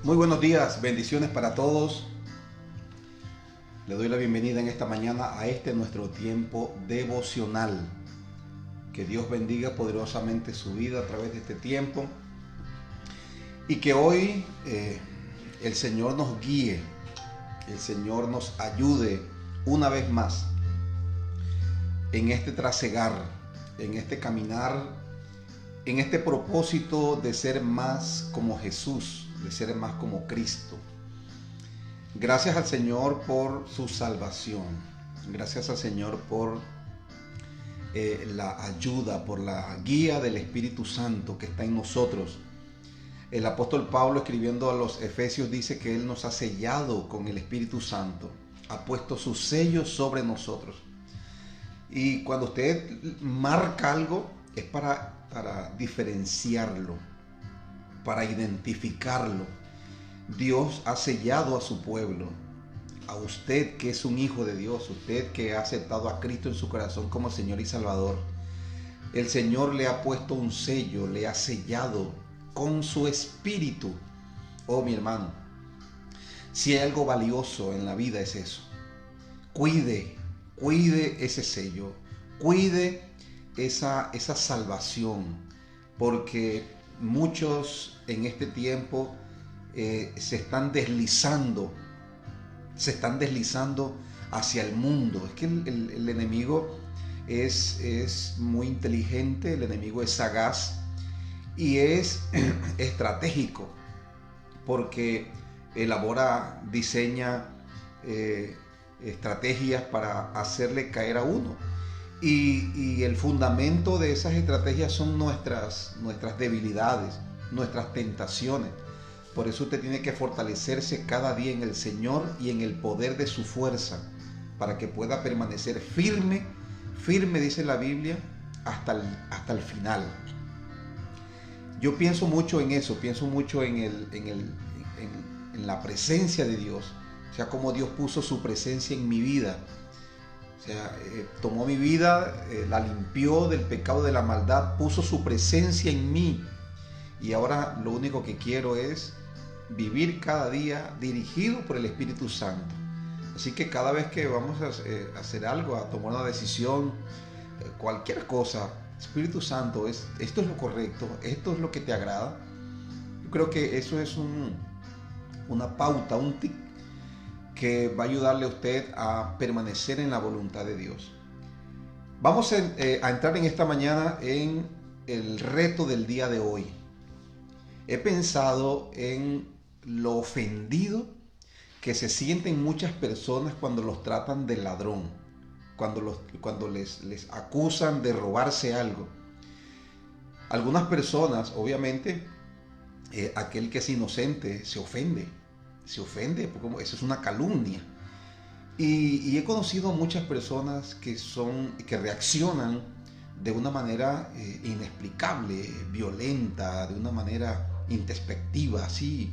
Muy buenos días, bendiciones para todos. Le doy la bienvenida en esta mañana a este nuestro tiempo devocional. Que Dios bendiga poderosamente su vida a través de este tiempo y que hoy el Señor nos guíe, el Señor nos ayude una vez más en este trasegar, en este caminar, en este propósito de ser más como Jesús, de ser más como Cristo. Gracias al Señor por su salvación. Gracias al Señor por la ayuda, por la guía del Espíritu Santo que está en nosotros. El apóstol Pablo, escribiendo a los Efesios, dice que Él nos ha sellado con el Espíritu Santo, ha puesto su sello sobre nosotros. Y cuando usted marca algo, es para diferenciarlo, para identificarlo. Dios ha sellado a su pueblo, a usted que es un hijo de Dios, usted que ha aceptado a Cristo en su corazón como Señor y Salvador. El Señor le ha puesto un sello, le ha sellado con su espíritu. Oh, mi hermano, si hay algo valioso en la vida es eso. Cuide ese sello, cuide esa salvación, porque muchos en este tiempo se están deslizando hacia el mundo. Es que el enemigo es muy inteligente, el enemigo es sagaz y es estratégico, porque diseña estrategias para hacerle caer a uno. Y el fundamento de esas estrategias son nuestras debilidades, nuestras tentaciones. Por eso usted tiene que fortalecerse cada día en el Señor y en el poder de su fuerza, para que pueda permanecer firme, dice la Biblia, hasta el final. Yo pienso mucho en eso, pienso mucho en la presencia de Dios, o sea, cómo Dios puso su presencia en mi vida. O sea, tomó mi vida, la limpió del pecado, de la maldad, puso su presencia en mí. Y ahora lo único que quiero es vivir cada día dirigido por el Espíritu Santo. Así que cada vez que vamos a hacer algo, a tomar una decisión, cualquier cosa, Espíritu Santo, esto es lo correcto, esto es lo que te agrada. Yo creo que eso es una pauta, un tic que va a ayudarle a usted a permanecer en la voluntad de Dios. Vamos a entrar en esta mañana en el reto del día de hoy. He pensado en lo ofendido que se sienten muchas personas cuando los tratan de ladrón, cuando les acusan de robarse algo. Algunas personas, obviamente, aquel que es inocente se ofende, porque eso es una calumnia. Y he conocido muchas personas que reaccionan de una manera inexplicable, violenta, de una manera introspectiva, así,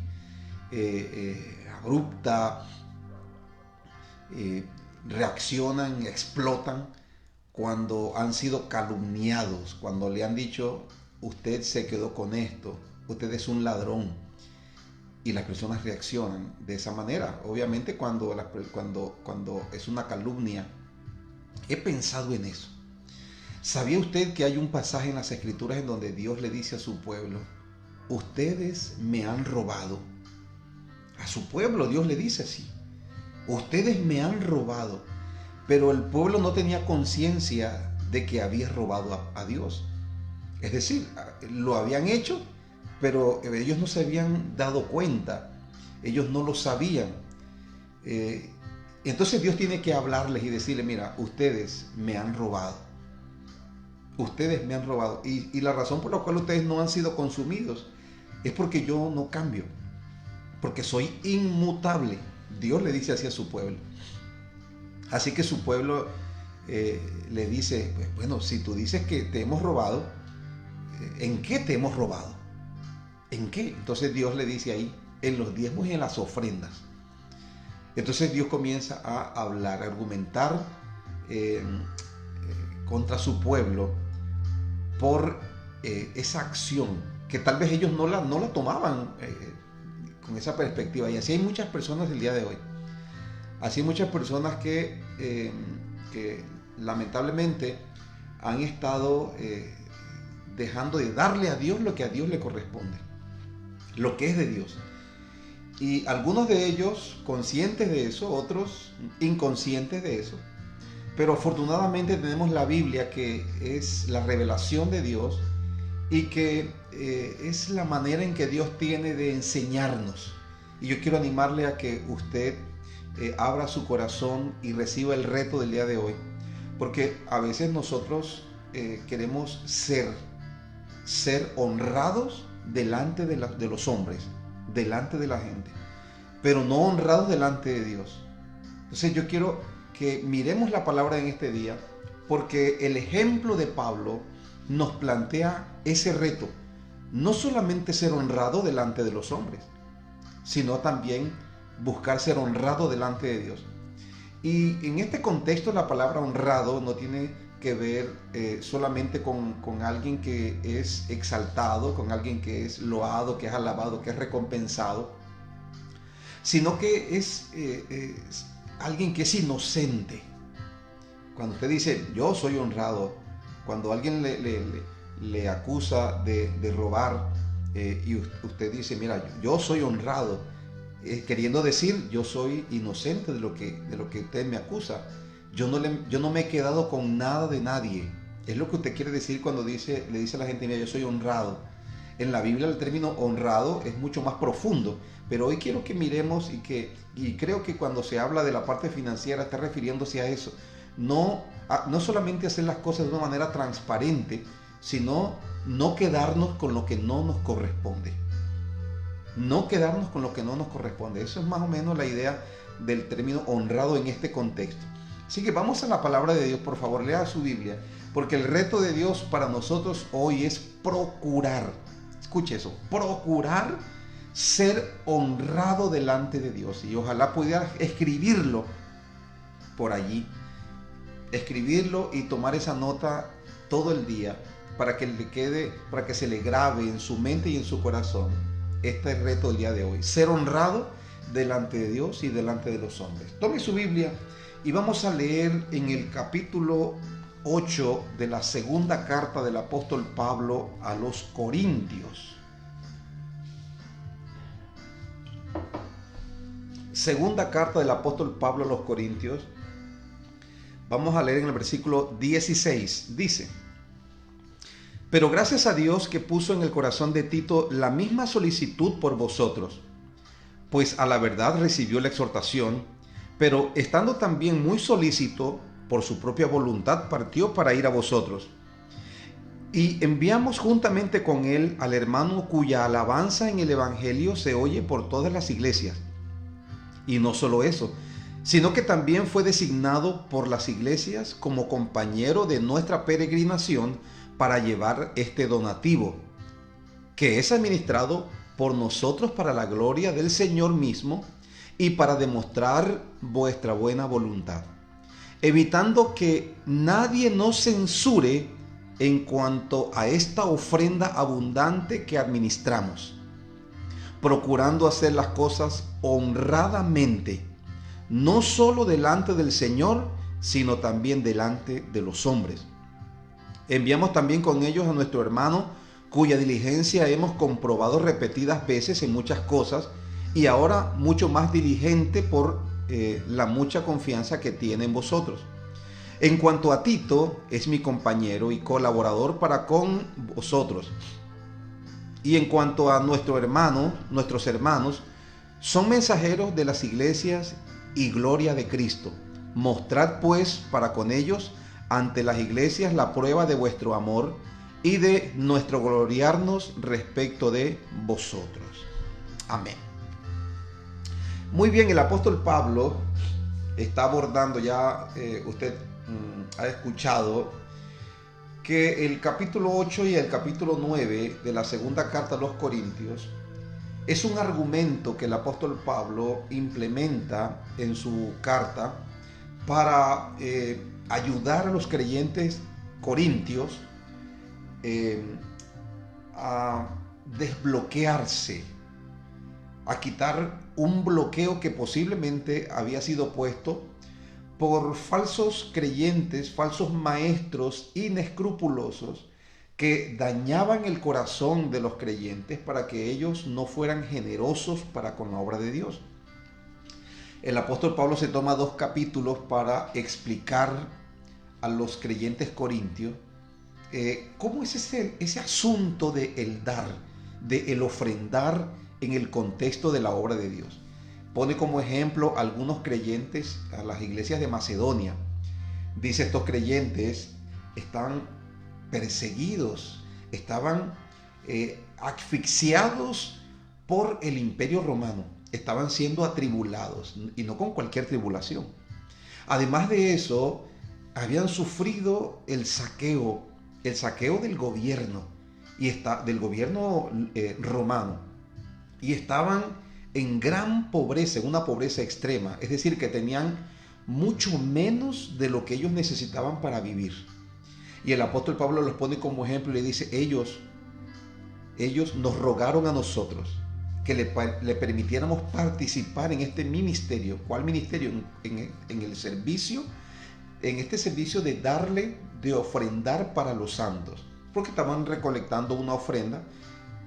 abrupta, reaccionan, explotan cuando han sido calumniados, cuando le han dicho, usted se quedó con esto, usted es un ladrón. Y las personas reaccionan de esa manera. Obviamente cuando es una calumnia. He pensado en eso. ¿Sabía usted que hay un pasaje en las Escrituras en donde Dios le dice a su pueblo, ustedes me han robado? A su pueblo Dios le dice así, ustedes me han robado. Pero el pueblo no tenía conciencia de que había robado a Dios. Es decir, lo habían hecho, pero ellos no se habían dado cuenta, ellos no lo sabían. Entonces Dios tiene que hablarles y decirles, mira, ustedes me han robado. Ustedes me han robado. Y la razón por la cual ustedes no han sido consumidos es porque yo no cambio, porque soy inmutable. Dios le dice así a su pueblo. Así que su pueblo le dice, pues, bueno, si tú dices que te hemos robado, ¿en qué te hemos robado? ¿En qué? Entonces Dios le dice ahí, en los diezmos y en las ofrendas. Entonces Dios comienza a hablar, a argumentar contra su pueblo por esa acción que tal vez ellos no la tomaban esa perspectiva. Y así hay muchas personas el día de hoy. Así hay muchas personas que lamentablemente han estado dejando de darle a Dios lo que a Dios le corresponde, lo que es de Dios. Y algunos de ellos conscientes de eso, otros inconscientes de eso. Pero afortunadamente tenemos la Biblia, que es la revelación de Dios y que es la manera en que Dios tiene de enseñarnos. Y yo quiero animarle a que usted abra su corazón y reciba el reto del día de hoy, porque a veces nosotros queremos ser honrados delante de los hombres, delante de la gente, pero no honrados delante de Dios. Entonces yo quiero que miremos la palabra en este día, porque el ejemplo de Pablo nos plantea ese reto, no solamente ser honrado delante de los hombres, sino también buscar ser honrado delante de Dios. Y en este contexto la palabra honrado no tiene que ver solamente con alguien que es exaltado, con alguien que es loado, que es alabado, que es recompensado, sino que es alguien que es inocente. Cuando usted dice yo soy honrado, cuando alguien le acusa de robar y usted dice mira, yo soy honrado, queriendo decir yo soy inocente de lo que usted me acusa. Yo no me he quedado con nada de nadie. Es lo que usted quiere decir cuando le dice a la gente mira, yo soy honrado. En la Biblia el término honrado es mucho más profundo, pero hoy quiero que miremos y creo que cuando se habla de la parte financiera está refiriéndose a eso. No solamente hacer las cosas de una manera transparente, sino no quedarnos con lo que no nos corresponde. No quedarnos con lo que no nos corresponde. Eso es más o menos la idea del término honrado en este contexto. Así que vamos a la palabra de Dios, por favor, lea su Biblia, porque el reto de Dios para nosotros hoy es procurar, escuche eso, procurar ser honrado delante de Dios. Y ojalá pudiera escribirlo por allí, escribirlo y tomar esa nota todo el día para que le quede, para que se le grabe en su mente y en su corazón este reto del día de hoy, ser honrado delante de Dios y delante de los hombres. Tome su Biblia y vamos a leer en el capítulo 8 de la segunda carta del apóstol Pablo a los Corintios. Segunda carta del apóstol Pablo a los Corintios. Vamos a leer en el versículo 16. Dice: pero gracias a Dios que puso en el corazón de Tito la misma solicitud por vosotros, pues a la verdad recibió la exhortación, pero estando también muy solícito, por su propia voluntad partió para ir a vosotros. Y enviamos juntamente con él al hermano cuya alabanza en el Evangelio se oye por todas las iglesias. Y no solo eso, sino que también fue designado por las iglesias como compañero de nuestra peregrinación para llevar este donativo, que es administrado por nosotros para la gloria del Señor mismo y para demostrar vuestra buena voluntad, evitando que nadie nos censure en cuanto a esta ofrenda abundante que administramos, procurando hacer las cosas honradamente, no solo delante del Señor, sino también delante de los hombres. Enviamos también con ellos a nuestro hermano, cuya diligencia hemos comprobado repetidas veces en muchas cosas, y ahora mucho más diligente por la mucha confianza que tiene en vosotros. En cuanto a Tito, es mi compañero y colaborador para con vosotros. Y en cuanto a nuestros hermanos, son mensajeros de las iglesias y gloria de Cristo. Mostrad pues para con ellos ante las iglesias la prueba de vuestro amor y de nuestro gloriarnos respecto de vosotros. Amén. Muy bien, el apóstol Pablo está abordando, ya usted ha escuchado que el capítulo 8 y el capítulo 9 de la segunda carta a los Corintios es un argumento que el apóstol Pablo implementa en su carta para ayudar a los creyentes corintios a desbloquearse, a quitar un bloqueo que posiblemente había sido puesto por falsos creyentes, falsos maestros inescrupulosos que dañaban el corazón de los creyentes para que ellos no fueran generosos para con la obra de Dios. El apóstol Pablo se toma 2 capítulos para explicar a los creyentes corintios cómo es ese asunto de el dar, de el ofrendar en el contexto de la obra de Dios. Pone como ejemplo a algunos creyentes a las iglesias de Macedonia. Dice, estos creyentes están perseguidos, estaban asfixiados por el imperio romano, estaban siendo atribulados, y no con cualquier tribulación. Además de eso, habían sufrido el saqueo del gobierno, del gobierno romano, y estaban en gran pobreza, en una pobreza extrema, es decir, que tenían mucho menos de lo que ellos necesitaban para vivir. Y el apóstol Pablo los pone como ejemplo y le dice, ellos nos rogaron a nosotros que le permitiéramos participar en este ministerio. ¿Cuál ministerio? En el servicio, en este servicio de ofrendar para los santos, porque estaban recolectando una ofrenda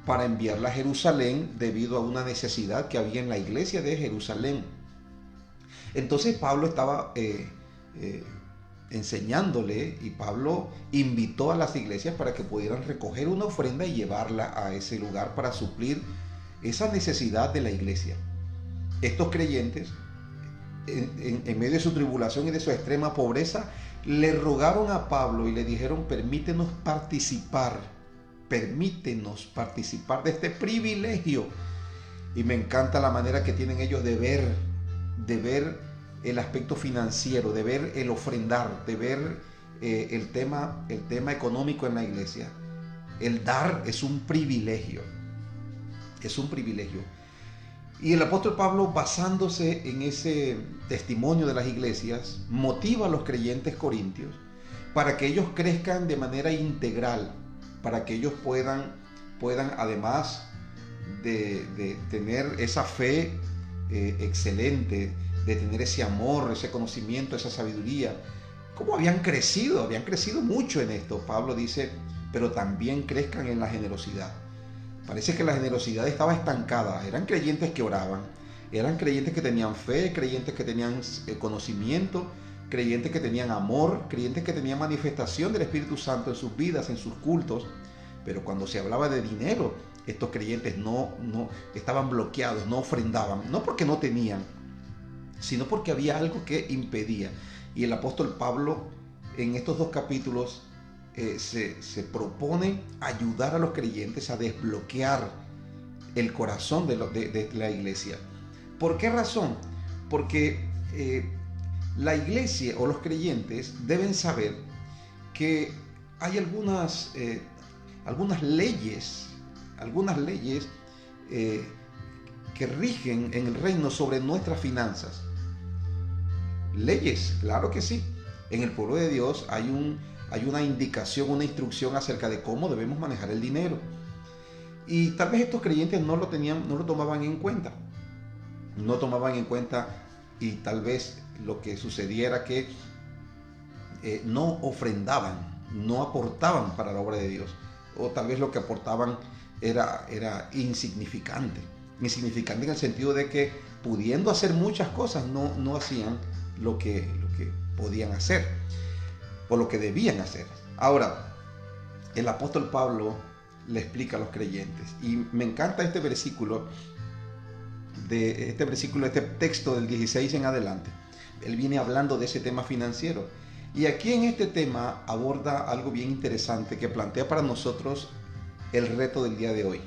para enviarla a Jerusalén debido a una necesidad que había en la iglesia de Jerusalén. Entonces Pablo estaba enseñándole, y Pablo invitó a las iglesias para que pudieran recoger una ofrenda y llevarla a ese lugar para suplir esa necesidad de la iglesia. Estos creyentes, en medio de su tribulación y de su extrema pobreza, le rogaron a Pablo y le dijeron, permítenos participar de este privilegio. Y me encanta la manera que tienen ellos de ver el aspecto financiero, de ver el ofrendar, de ver el tema económico en la iglesia. El dar es un privilegio. Es un privilegio. Y el apóstol Pablo, basándose en ese testimonio de las iglesias, motiva a los creyentes corintios para que ellos crezcan de manera integral, para que ellos puedan además de tener esa fe excelente, de tener ese amor, ese conocimiento, esa sabiduría, como habían crecido mucho en esto. Pablo dice, pero también crezcan en la generosidad. Parece que la generosidad estaba estancada. Eran creyentes que oraban, eran creyentes que tenían fe, creyentes que tenían conocimiento, creyentes que tenían amor, creyentes que tenían manifestación del Espíritu Santo en sus vidas, en sus cultos. Pero cuando se hablaba de dinero, estos creyentes no estaban bloqueados, no ofrendaban, no porque no tenían, sino porque había algo que impedía. Y el apóstol Pablo en estos 2 capítulos se propone ayudar a los creyentes a desbloquear el corazón de la iglesia. ¿Por qué razón? Porque la iglesia o los creyentes deben saber que hay algunas leyes que rigen en el reino sobre nuestras finanzas. Leyes, claro que sí. En el pueblo de Dios hay una indicación, una instrucción acerca de cómo debemos manejar el dinero. Y tal vez estos creyentes no lo tomaban en cuenta. No tomaban en cuenta, y tal vez lo que sucediera que no ofrendaban, no aportaban para la obra de Dios. O tal vez lo que aportaban era insignificante. Insignificante en el sentido de que, pudiendo hacer muchas cosas, no hacían lo que podían hacer, o lo que debían hacer. Ahora, el apóstol Pablo le explica a los creyentes, y me encanta este texto del 16 en adelante. Él viene hablando de ese tema financiero, y aquí en este tema aborda algo bien interesante que plantea para nosotros el reto del día de hoy.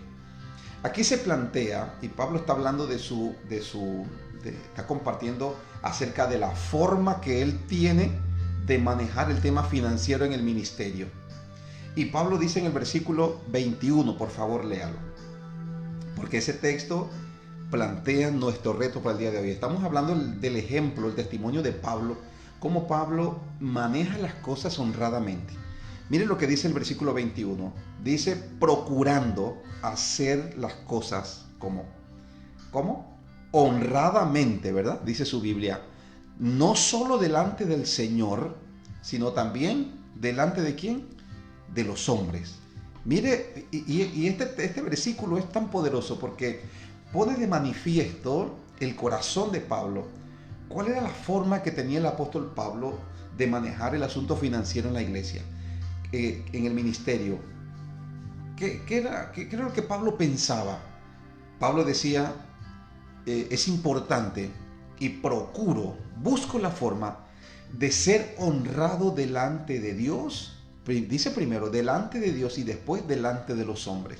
Aquí se plantea, y Pablo está hablando está compartiendo acerca de la forma que él tiene de manejar el tema financiero en el ministerio. Y Pablo dice en el versículo 21, por favor léalo, porque ese texto plantea nuestro reto para el día de hoy. Estamos hablando del ejemplo, el testimonio de Pablo, cómo Pablo maneja las cosas honradamente. Miren lo que dice el versículo 21. Dice, procurando hacer las cosas como ¿cómo? Honradamente, ¿verdad? Dice su Biblia. No solo delante del Señor, sino también delante de ¿quién? De los hombres. Mire, y este versículo es tan poderoso porque pone de manifiesto el corazón de Pablo. ¿Cuál era la forma que tenía el apóstol Pablo de manejar el asunto financiero en la iglesia, en el ministerio? ¿Qué era lo que Pablo pensaba? Pablo decía, es importante y busco la forma de ser honrado delante de Dios. Dice primero delante de Dios y después delante de los hombres.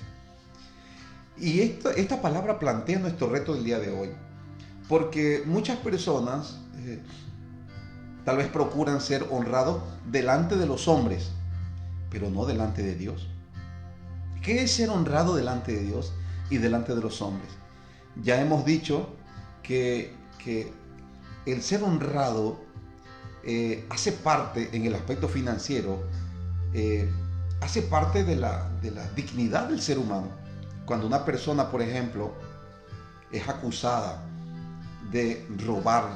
Y esta palabra plantea nuestro reto del día de hoy. Porque muchas personas tal vez procuran ser honrados delante de los hombres, pero no delante de Dios. ¿Qué es ser honrado delante de Dios y delante de los hombres? Ya hemos dicho que el ser honrado hace parte en el aspecto financiero, hace parte de la dignidad del ser humano. Cuando una persona, por ejemplo, es acusada de robar,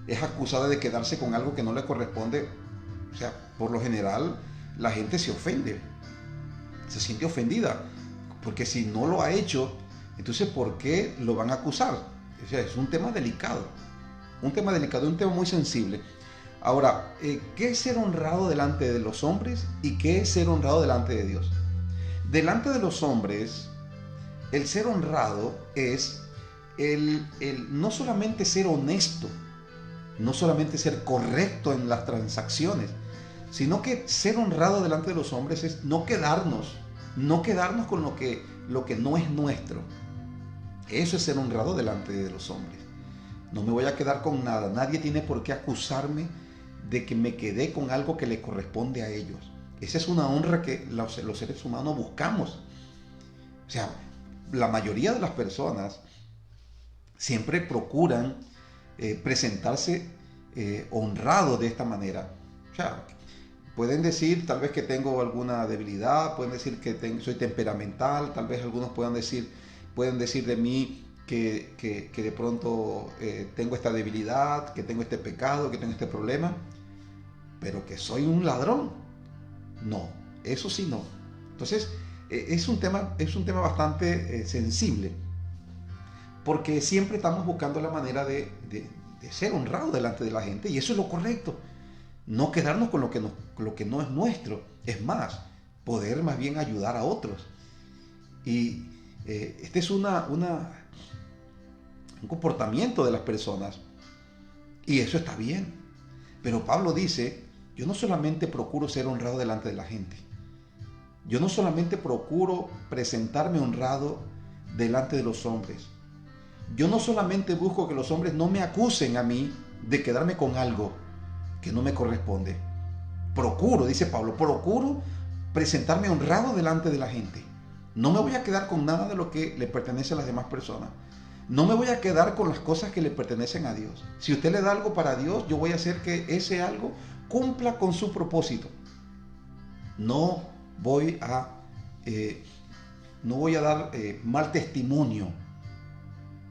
es acusada de quedarse con algo que no le corresponde, o sea, por lo general la gente se ofende, se siente ofendida, porque si no lo ha hecho, entonces ¿por qué lo van a acusar? O sea, es un tema delicado, un tema muy sensible. Ahora, ¿qué es ser honrado delante de los hombres y qué es ser honrado delante de Dios? Delante de los hombres, el ser honrado es el no solamente ser honesto, no solamente ser correcto en las transacciones, sino que ser honrado delante de los hombres es no quedarnos con lo que no es nuestro. Eso es ser honrado delante de los hombres. No me voy a quedar con nada. Nadie tiene por qué acusarme de que me quedé con algo que le corresponde a ellos. Esa es una honra que los seres humanos buscamos. O sea, la mayoría de las personas siempre procuran presentarse honrado de esta manera. O sea, pueden decir tal vez que tengo alguna debilidad, pueden decir que soy temperamental, tal vez algunos pueden decir de mí que de pronto tengo esta debilidad, que tengo este pecado, que tengo este problema, pero que soy un ladrón. No, eso sí no. Entonces, es un tema bastante sensible, porque siempre estamos buscando la manera de ser honrados delante de la gente, y eso es lo correcto. No quedarnos con lo que no es nuestro. Es más, poder más bien ayudar a otros. Y este es un comportamiento de las personas, y eso está bien. Pero Pablo dice, yo no solamente procuro ser honrado delante de la gente, yo no solamente procuro presentarme honrado delante de los hombres, yo no solamente busco que los hombres no me acusen a mí de quedarme con algo que no me corresponde. Dice Pablo, procuro presentarme honrado delante de la gente. No me voy a quedar con nada de lo que le pertenece a las demás personas. No me voy a quedar con las cosas que le pertenecen a Dios. Si usted le da algo para Dios, yo voy a hacer que ese algo cumpla con su propósito. No voy a dar mal testimonio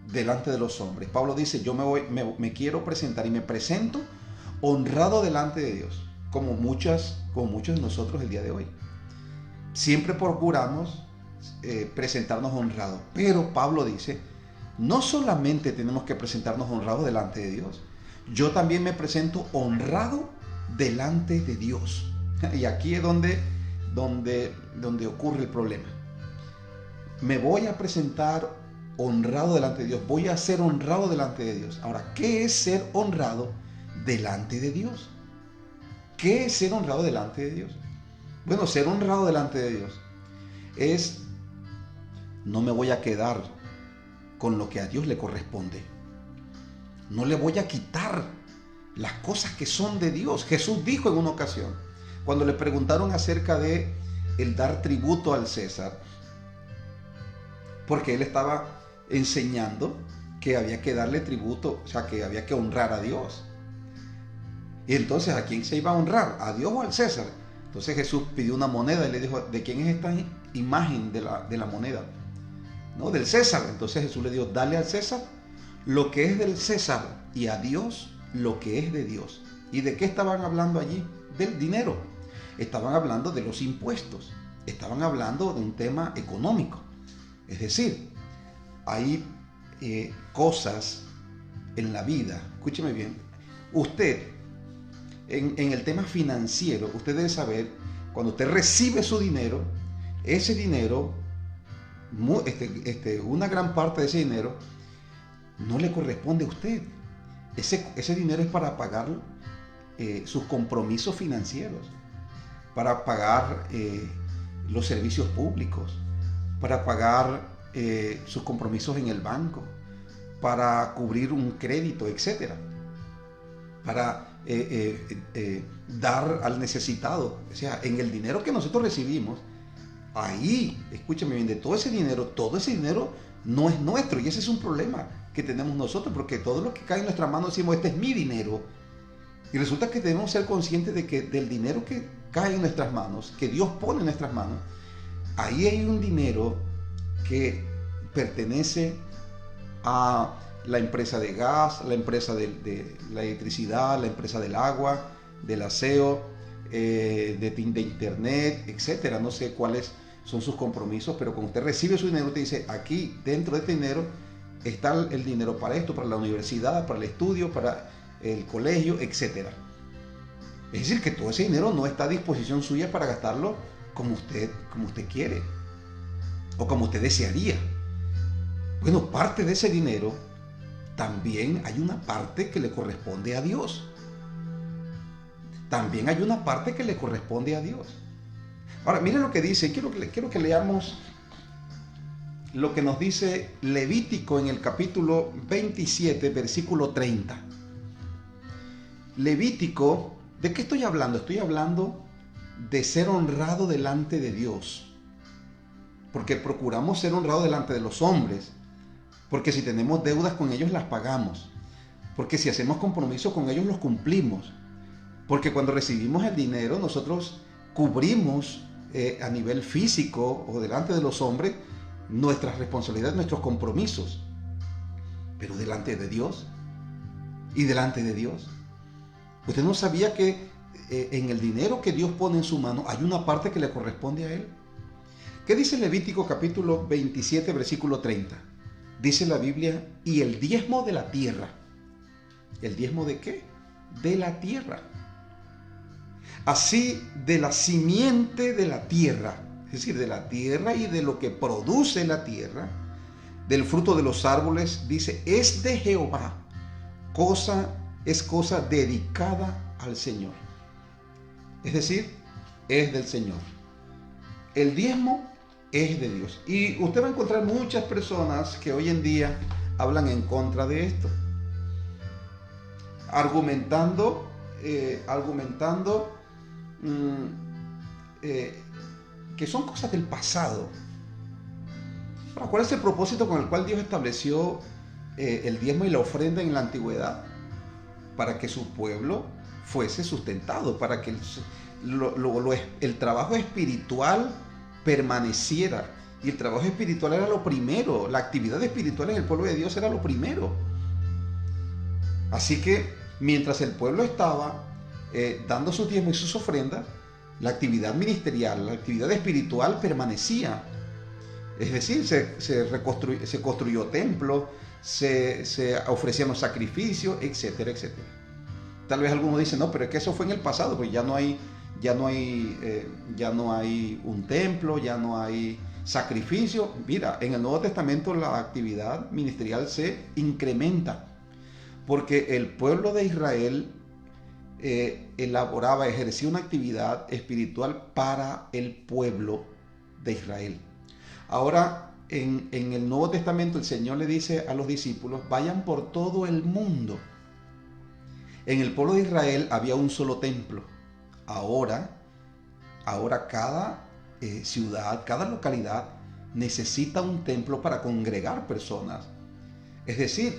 delante de los hombres. Pablo dice, yo me quiero presentar y me presento honrado delante de Dios, como muchos de nosotros el día de hoy. Siempre procuramos presentarnos honrados, pero Pablo dice, no solamente tenemos que presentarnos honrados delante de Dios, yo también me presento honrado delante de Dios. Y aquí es donde ocurre el problema. Me voy a presentar honrado delante de Dios, voy a ser honrado delante de Dios. Ahora, ¿qué es ser honrado delante de Dios? ¿Qué es ser honrado delante de Dios? Bueno, ser honrado delante de Dios es, no me voy a quedar con lo que a Dios le corresponde. No le voy a quitar las cosas que son de Dios. Jesús dijo en una ocasión, cuando le preguntaron acerca de el dar tributo al César, porque él estaba enseñando que había que darle tributo, o sea, que había que honrar a Dios. Y entonces, ¿a quién se iba a honrar? ¿A Dios o al César? Entonces Jesús pidió una moneda y le dijo, ¿de quién es esta imagen de la moneda? ¿no? Del César. Entonces Jesús le dijo, dale al César lo que es del César y a Dios lo que es de Dios. ¿Y de qué estaban hablando allí? Del dinero. Estaban hablando de los impuestos. Estaban hablando de un tema económico. Es decir, hay cosas en la vida, escúcheme bien, usted en el tema financiero, usted debe saber, cuando usted recibe su dinero, ese dinero, una gran parte de ese dinero no le corresponde a usted. Ese dinero es para pagar sus compromisos financieros, para pagar los servicios públicos, para pagar sus compromisos en el banco, para cubrir un crédito, etcétera, para dar al necesitado. O sea, en el dinero que nosotros recibimos, ahí, escúchame bien, de todo ese dinero no es nuestro, y ese es un problema que tenemos nosotros, porque todo lo que cae en nuestra mano decimos, este es mi dinero, y resulta que debemos ser conscientes de que del dinero que cae en nuestras manos, que Dios pone en nuestras manos, ahí hay un dinero que pertenece a la empresa de gas, la empresa de la electricidad, la empresa del agua, del aseo, de internet, etcétera. No sé cuáles son sus compromisos, pero cuando usted recibe su dinero, usted dice, aquí dentro de este dinero está el dinero para esto, para la universidad, para el estudio, para el colegio, etcétera. Es decir, que todo ese dinero no está a disposición suya para gastarlo como usted quiere o como usted desearía. Bueno, parte de ese dinero también hay una parte que le corresponde a Dios. También hay una parte que le corresponde a Dios. Ahora, miren lo que dice, quiero que leamos lo que nos dice Levítico en el capítulo 27, versículo 30. Levítico, ¿de qué estoy hablando? Estoy hablando de ser honrado delante de Dios. Porque procuramos ser honrados delante de los hombres. Porque si tenemos deudas con ellos las pagamos. Porque si hacemos compromisos con ellos los cumplimos. Porque cuando recibimos el dinero nosotros cubrimos a nivel físico o delante de los hombres nuestras responsabilidades, nuestros compromisos. Pero delante de Dios y delante de Dios. ¿Usted no sabía que en el dinero que Dios pone en su mano hay una parte que le corresponde a Él? ¿Qué dice Levítico capítulo 27, versículo 30? Dice la Biblia, y el diezmo de la tierra. ¿El diezmo de qué? De la tierra. Así de la simiente de la tierra, es decir, de la tierra y de lo que produce la tierra, del fruto de los árboles, dice, es de Jehová, es cosa dedicada al Señor. Es decir, es del Señor. El diezmo es de Dios. Y usted va a encontrar muchas personas que hoy en día hablan en contra de esto, argumentando que son cosas del pasado. Ahora, ¿cuál es el propósito con el cual Dios estableció el diezmo y la ofrenda en la antigüedad? Para que su pueblo fuese sustentado, para que el trabajo espiritual permaneciera. Y el trabajo espiritual era lo primero, la actividad espiritual en el pueblo de Dios era lo primero. Así que mientras el pueblo estaba dando sus diezmos y sus ofrendas, la actividad ministerial, la actividad espiritual permanecía. Es decir, se construyó templo, se ofrecían los sacrificios, etcétera, etcétera. Tal vez algunos dicen, no, pero es que eso fue en el pasado, pues ya no hay un templo, ya no hay sacrificio. Mira, en el Nuevo Testamento la actividad ministerial se incrementa, porque el pueblo de Israel ejercía una actividad espiritual para el pueblo de Israel. Ahora, en el Nuevo Testamento el Señor le dice a los discípulos, vayan por todo el mundo. En el pueblo de Israel había un solo templo. Ahora cada ciudad, cada localidad necesita un templo para congregar personas. Es decir,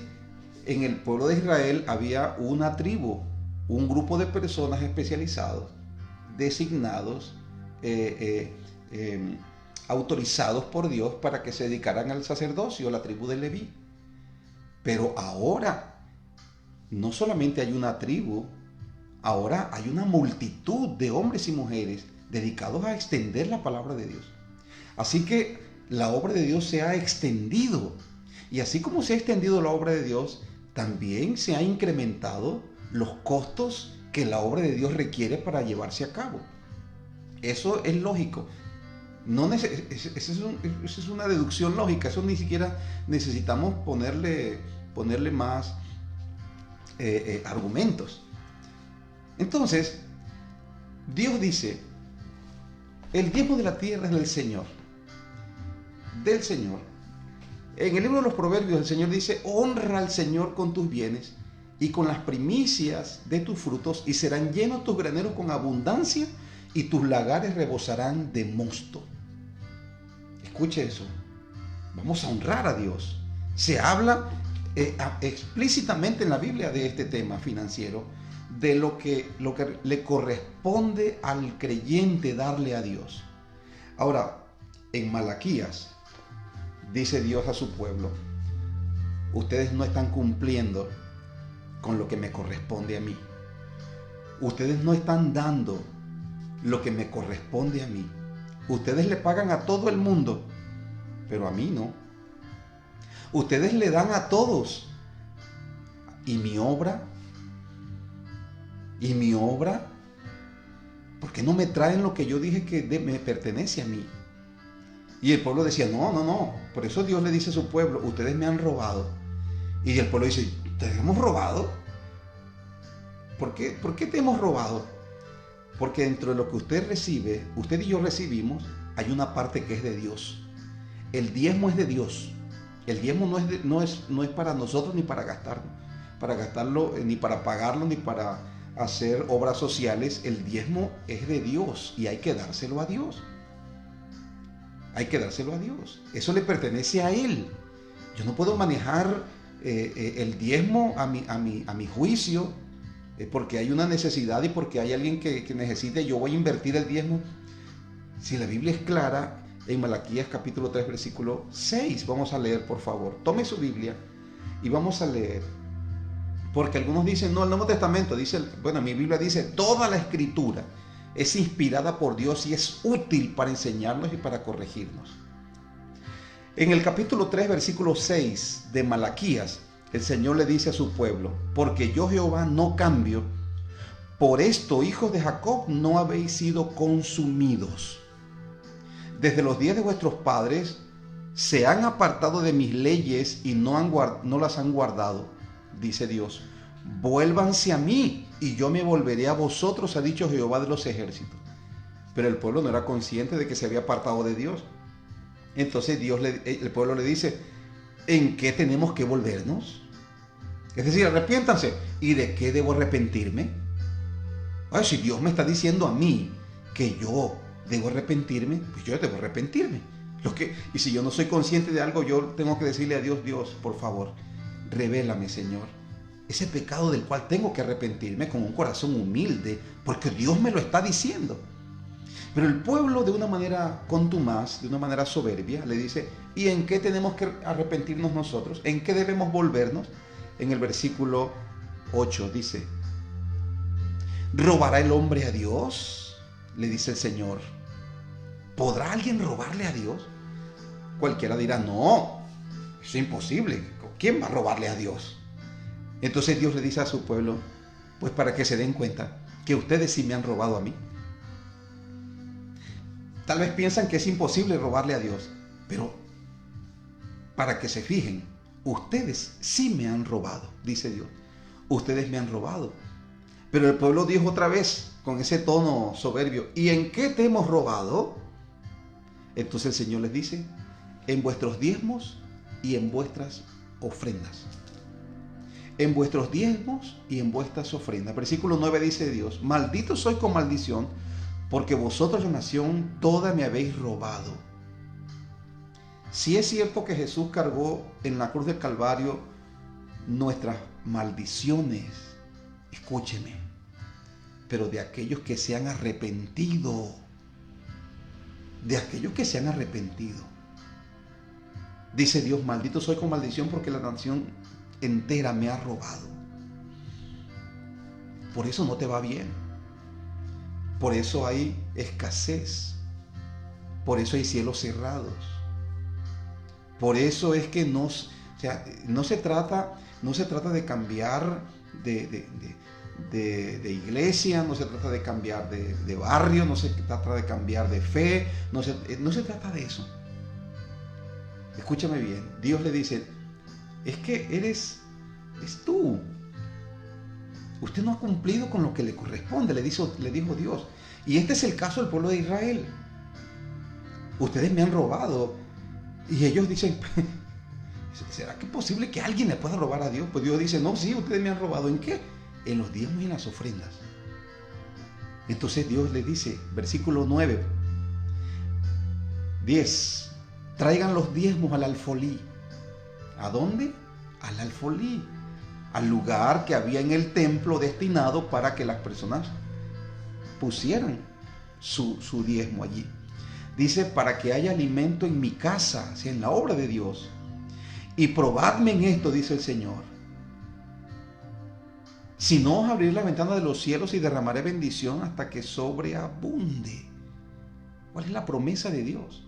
en el pueblo de Israel había una tribu, un grupo de personas especializados, designados, autorizados por Dios para que se dedicaran al sacerdocio, a la tribu de Leví. Pero ahora no solamente hay una tribu, ahora hay una multitud de hombres y mujeres dedicados a extender la palabra de Dios. Así que la obra de Dios se ha extendido. Y así como se ha extendido la obra de Dios, también se ha incrementado los costos que la obra de Dios requiere para llevarse a cabo. Eso es lógico. Esa es una deducción lógica. Eso ni siquiera necesitamos ponerle más argumentos. Entonces, Dios dice, el diezmo de la tierra es del Señor. Del Señor. En el libro de los Proverbios el Señor dice, honra al Señor con tus bienes y con las primicias de tus frutos, y serán llenos tus graneros con abundancia y tus lagares rebosarán de mosto. Escuche eso. Vamos a honrar a Dios. Se habla explícitamente en la Biblia de este tema financiero, de lo que le corresponde al creyente darle a Dios. Ahora, en Malaquías dice Dios a su pueblo, ustedes no están cumpliendo con lo que me corresponde a mí. Ustedes no están dando lo que me corresponde a mí. Ustedes le pagan a todo el mundo, pero a mí no. Ustedes le dan a todos. ¿Y mi obra? ¿Por qué no me traen lo que yo dije que me pertenece a mí? Y el pueblo decía, no. Por eso Dios le dice a su pueblo, ustedes me han robado. Y el pueblo dice, ¿te hemos robado? ¿Por qué te hemos robado? Porque dentro de lo que usted recibe, usted y yo recibimos, hay una parte que es de Dios. El diezmo es de Dios. El diezmo no es para nosotros ni para gastarlo, ni para pagarlo, ni para hacer obras sociales. El diezmo es de Dios y hay que dárselo a Dios. Hay que dárselo a Dios. Eso le pertenece a Él. Yo no puedo manejar el diezmo a mi juicio, porque hay una necesidad y porque hay alguien que necesite, yo voy a invertir el diezmo. Si la Biblia es clara, en Malaquías capítulo 3, versículo 6, vamos a leer, por favor. Tome su Biblia y vamos a leer. Porque algunos dicen, no, el Nuevo Testamento dice, mi Biblia dice, toda la Escritura es inspirada por Dios y es útil para enseñarnos y para corregirnos. En el capítulo 3, versículo 6 de Malaquías, el Señor le dice a su pueblo, porque yo Jehová no cambio, por esto, hijos de Jacob, no habéis sido consumidos. Desde los días de vuestros padres se han apartado de mis leyes y no las han guardado, dice Dios. Vuélvanse a mí y yo me volveré a vosotros, ha dicho Jehová de los ejércitos. Pero el pueblo no era consciente de que se había apartado de Dios. Entonces el pueblo le dice, ¿en qué tenemos que volvernos? Es decir, arrepiéntanse. ¿Y de qué debo arrepentirme? Ay, si Dios me está diciendo a mí que yo debo arrepentirme, pues yo debo arrepentirme. Y si yo no soy consciente de algo, yo tengo que decirle a Dios, Dios, por favor, revélame, Señor, ese pecado del cual tengo que arrepentirme con un corazón humilde, porque Dios me lo está diciendo. Pero el pueblo, de una manera contumaz, de una manera soberbia, le dice, ¿y en qué tenemos que arrepentirnos nosotros? ¿En qué debemos volvernos? En el versículo 8 dice, ¿robará el hombre a Dios? Le dice el Señor. ¿Podrá alguien robarle a Dios? Cualquiera dirá, no, eso es imposible. ¿Quién va a robarle a Dios? Entonces Dios le dice a su pueblo, pues para que se den cuenta que ustedes sí me han robado a mí. Tal vez piensan que es imposible robarle a Dios, pero para que se fijen, ustedes sí me han robado, dice Dios. Ustedes me han robado. Pero el pueblo dijo otra vez, con ese tono soberbio, ¿y en qué te hemos robado? Entonces el Señor les dice, en vuestros diezmos y en vuestras ofrendas. En vuestros diezmos y en vuestras ofrendas. Versículo 9 dice Dios, maldito soy con maldición, porque vosotros la nación toda me habéis robado. Si es cierto que Jesús cargó en la cruz del Calvario nuestras maldiciones, escúcheme, pero de aquellos que se han arrepentido. de aquellos que se han arrepentido. Dice Dios, maldito soy con maldición porque la nación entera me ha robado. Por eso no te va bien. Por eso hay escasez. Por eso hay cielos cerrados. Por eso es que no se trata de cambiar de iglesia, no se trata de cambiar de barrio, no se trata de cambiar de fe, no se trata de eso. Escúchame bien, Dios le dice, es que es tú. Usted no ha cumplido con lo que le corresponde, le dijo Dios. Y este es el caso del pueblo de Israel. Ustedes me han robado. Y ellos dicen, ¿será que es posible que alguien le pueda robar a Dios? Pues Dios dice, no, sí, ustedes me han robado. ¿En qué? En los diezmos y en las ofrendas. Entonces Dios le dice, versículo 9, 10, traigan los diezmos al alfolí. ¿A dónde? Al alfolí, al lugar que había en el templo destinado para que las personas pusieran su diezmo allí. Dice, para que haya alimento en mi casa, o sea, en la obra de Dios. Y probadme en esto, dice el Señor. Si no, os abriré la ventana de los cielos y derramaré bendición hasta que sobreabunde. ¿Cuál es la promesa de Dios?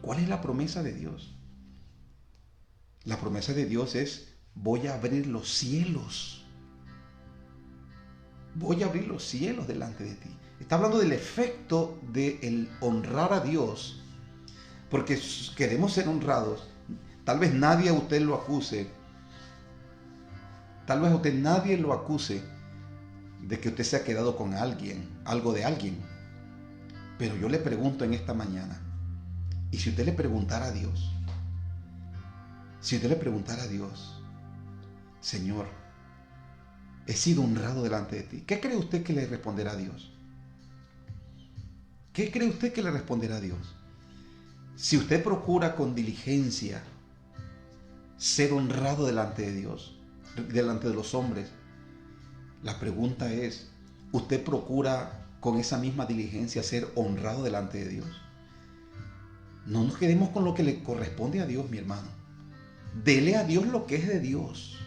¿Cuál es la promesa de Dios? La promesa de Dios es, voy a abrir los cielos. Voy a abrir los cielos delante de ti. Está hablando del efecto de el honrar a Dios, porque queremos ser honrados. Tal vez nadie a usted lo acuse. Tal vez a usted nadie lo acuse de que usted se ha quedado con alguien, algo de alguien. Pero yo le pregunto en esta mañana, y si usted le preguntara a Dios, Señor, he sido honrado delante de ti, ¿qué cree usted que le responderá a Dios? ¿Qué cree usted que le responderá a Dios? Si usted procura con diligencia ser honrado delante de Dios, delante de los hombres, la pregunta es, ¿usted procura con esa misma diligencia ser honrado delante de Dios? No nos quedemos con lo que le corresponde a Dios, mi hermano. Dele a Dios lo que es de Dios,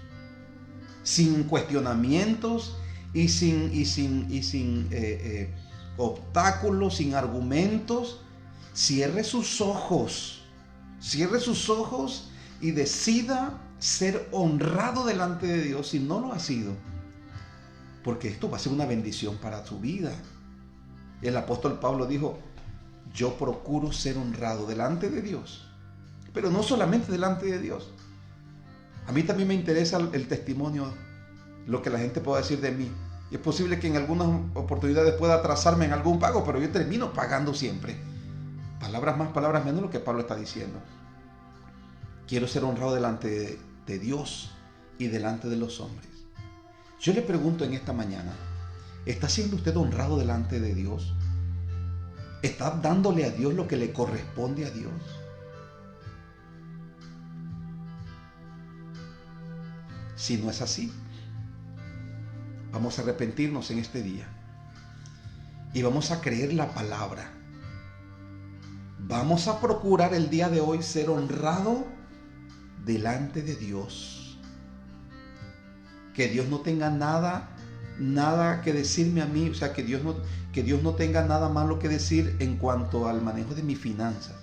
sin cuestionamientos y sin obstáculos, sin argumentos. Cierre sus ojos y decida ser honrado delante de Dios si no lo ha sido, porque esto va a ser una bendición para su vida. El apóstol Pablo dijo, yo procuro ser honrado delante de Dios, pero no solamente delante de Dios. A mí también me interesa el testimonio, lo que la gente pueda decir de mí. Y es posible que en algunas oportunidades pueda atrasarme en algún pago, pero yo termino pagando siempre. Palabras más, palabras menos, lo que Pablo está diciendo. Quiero ser honrado delante de Dios y delante de los hombres. Yo le pregunto en esta mañana, ¿está siendo usted honrado delante de Dios? ¿Está dándole a Dios lo que le corresponde a Dios? Si no es así, vamos a arrepentirnos en este día y vamos a creer la palabra. Vamos a procurar el día de hoy ser honrado delante de Dios. Que Dios no tenga nada que decirme a mí, o sea, que Dios no tenga nada malo que decir en cuanto al manejo de mis finanzas.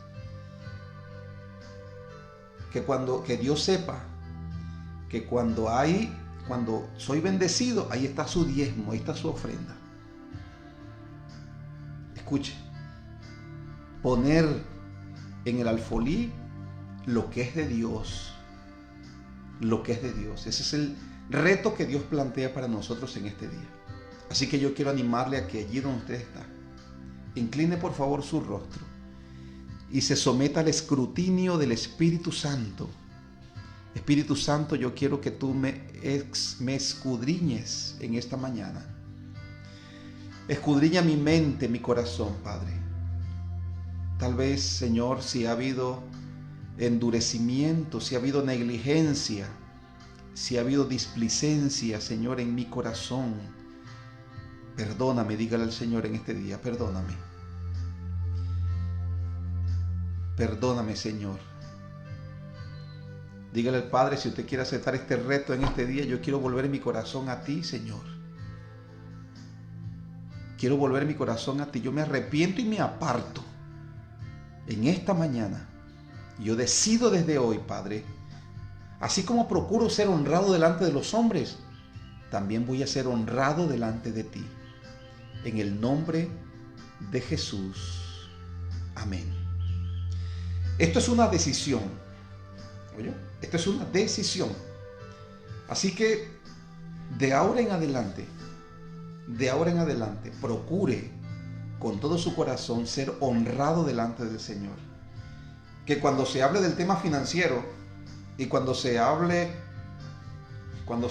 Que Dios sepa que cuando soy bendecido, ahí está su diezmo, ahí está su ofrenda. Escuche, poner en el alfolí lo que es de Dios, ese es el reto que Dios plantea para nosotros en este día. Así que yo quiero animarle a que allí donde usted está, incline por favor su rostro y se someta al escrutinio del Espíritu Santo. Espíritu Santo, yo quiero que tú me escudriñes en esta mañana. Escudriña mi mente, mi corazón, Padre. Tal vez, Señor, si ha habido endurecimiento, si ha habido negligencia, si ha habido displicencia, Señor, en mi corazón, perdóname, dígale al Señor en este día, perdóname. Perdóname, Señor. Dígale al Padre, si usted quiere aceptar este reto en este día, yo quiero volver mi corazón a ti, Señor. Quiero volver mi corazón a ti. Yo me arrepiento y me aparto en esta mañana. Yo decido desde hoy, Padre, así como procuro ser honrado delante de los hombres, también voy a ser honrado delante de ti. En el nombre de Jesús. Amén. Esto es una decisión. ¿Oye? Esto es una decisión. Así que de ahora en adelante, procure con todo su corazón ser honrado delante del Señor. Que cuando se hable del tema financiero y cuando se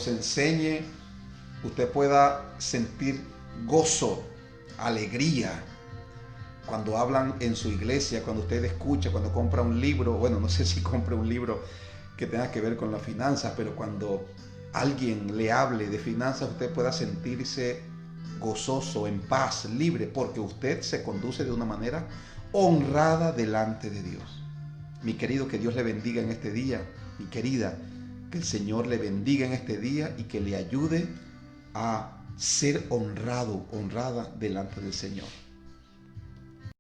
enseñe, usted pueda sentir gozo, alegría. Cuando hablan en su iglesia, cuando usted escucha, cuando compra un libro, bueno, no sé si compre un libro que tenga que ver con las finanzas, pero cuando alguien le hable de finanzas, usted pueda sentirse gozoso, en paz, libre, porque usted se conduce de una manera honrada delante de Dios. Mi querido, que Dios le bendiga en este día. Mi querida, que el Señor le bendiga en este día y que le ayude a ser honrado, honrada delante del Señor.